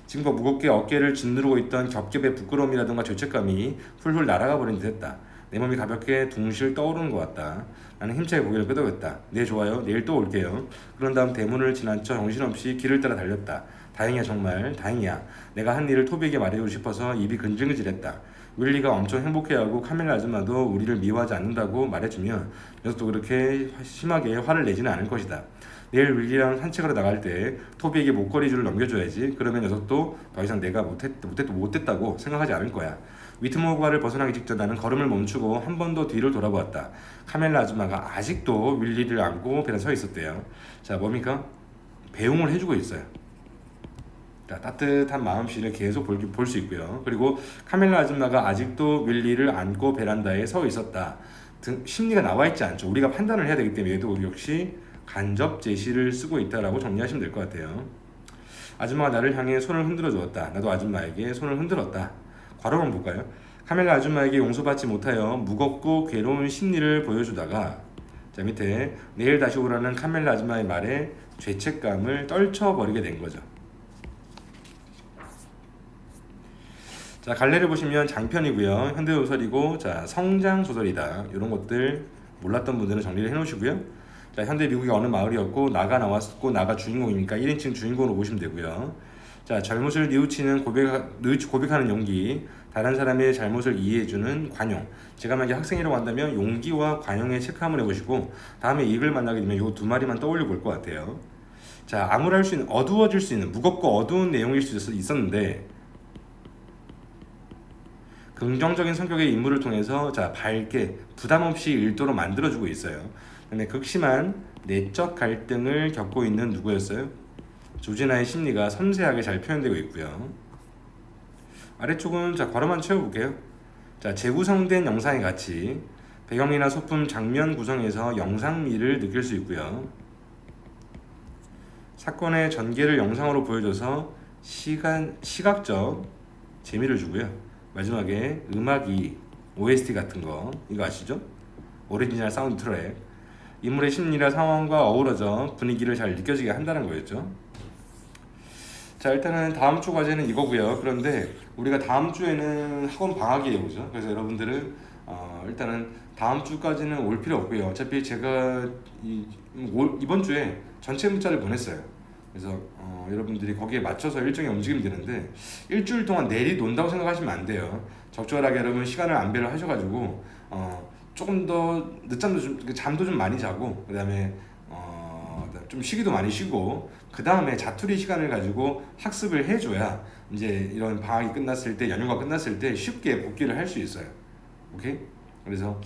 지금껏 무겁게 어깨를 짓누르고 있던 겹겹의 부끄러움이라든가 죄책감이 훌훌 날아가 버린 듯 했다. 내 몸이 가볍게 둥실 떠오르는 것 같다. 나는 힘차게 고개를 끄덕였다. 네, 좋아요. 내일 또 올게요. 그런 다음 대문을 지나쳐 정신없이 길을 따라 달렸다. 다행이야, 정말 다행이야. 내가 한 일을 토비에게 말해주고 싶어서 입이 근질근질했다. 윌리가 엄청 행복해하고 카멜라 아줌마도 우리를 미워하지 않는다고 말해주면 녀석도 그렇게 심하게 화를 내지는 않을 것이다. 내일 윌리랑 산책하러 나갈 때 토비에게 목걸이 줄을 넘겨줘야지. 그러면 녀석도 더 이상 내가 못됐다고 생각하지 않을 거야. 위트모어가를 벗어나기 직전 나는 걸음을 멈추고 한 번 더 뒤를 돌아보았다. 카멜라 아줌마가 아직도 윌리를 안고 베란다에 서 있었대요. 자, 뭡니까? 배웅을 해주고 있어요. 자, 따뜻한 마음씨를 계속 볼 수 있고요. 그리고 카멜라 아줌마가 아직도 윌리를 안고 베란다에 서 있었다. 심리가 나와 있지 않죠. 우리가 판단을 해야 되기 때문에 얘도 역시 간접 제시를 쓰고 있다라고 정리하시면 될 것 같아요. 아줌마가 나를 향해 손을 흔들어 주었다. 나도 아줌마에게 손을 흔들었다. 괄호만 볼까요? 카멜라 아줌마에게 용서받지 못하여 무겁고 괴로운 심리를 보여주다가 자, 밑에 내일 다시 오라는 카멜라 아줌마의 말에 죄책감을 떨쳐버리게 된 거죠. 자, 갈래를 보시면 장편이고요. 현대소설이고 자, 성장소설이다. 이런 것들 몰랐던 분들은 정리를 해놓으시고요. 자, 현대 미국의 어느 마을이었고 나가 나왔고 나가 주인공이니까 1인칭 주인공으로 보시면 되고요. 자, 잘못을 뉘우치는 고백하는 용기, 다른 사람의 잘못을 이해해주는 관용. 제가 만약에 학생이라고 한다면 용기와 관용에 체크 한번 해보시고 다음에 이 글 만나게 되면 이 두 마리만 떠올려 볼 것 같아요. 자, 암울할 수 있는, 어두워질 수 있는 무겁고 어두운 내용일 수 있었는데 긍정적인 성격의 인물을 통해서 자, 밝게 부담 없이 읽도록 만들어주고 있어요. 근데 극심한 내적 갈등을 겪고 있는 누구였어요? 조지나의 심리가 섬세하게 잘 표현되고 있고요. 아래쪽은 자, 괄호만 채워볼게요. 자, 재구성된 영상의 가치, 배경이나 소품, 장면 구성에서 영상미를 느낄 수 있고요. 사건의 전개를 영상으로 보여줘서 시각적 재미를 주고요. 마지막에 음악이 OST 같은 거 이거 아시죠? 오리지널 사운드 트랙. 인물의 심리나 상황과 어우러져 분위기를 잘 느껴지게 한다는 거였죠. 자, 일단은 다음 주 과제는 이거고요. 그런데 우리가 다음 주에는 학원 방학이에요, 그죠? 그래서 여러분들은 일단은 다음 주까지는 올 필요 없고요. 어차피 제가 이번 주에 전체 문자를 보냈어요. 그래서 여러분들이 거기에 맞춰서 일정이 움직이면 되는데 일주일 동안 내리 논다고 생각하시면 안 돼요. 적절하게 여러분 시간을 안배를 하셔가지고 조금 더 늦잠도 잠도 좀 많이 자고 그다음에 좀 쉬기도 많이 쉬고 그 다음에 자투리 시간을 가지고 학습을 해줘야 이제 이런 방학이 끝났을 때 연휴가 끝났을 때 쉽게 복귀를 할 수 있어요. 오케이? 그래서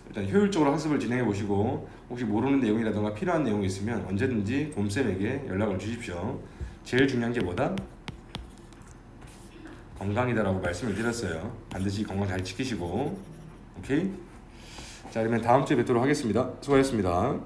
일단 효율적으로 학습을 진행해 보시고 혹시 모르는 내용이라든가 필요한 내용이 있으면 언제든지 곰쌤에게 연락을 주십시오. 제일 중요한 게 뭐다? 건강이다라고 말씀을 드렸어요. 반드시 건강 잘 지키시고 오케이? 자, 그러면 다음 주에 뵙도록 하겠습니다. 수고하셨습니다.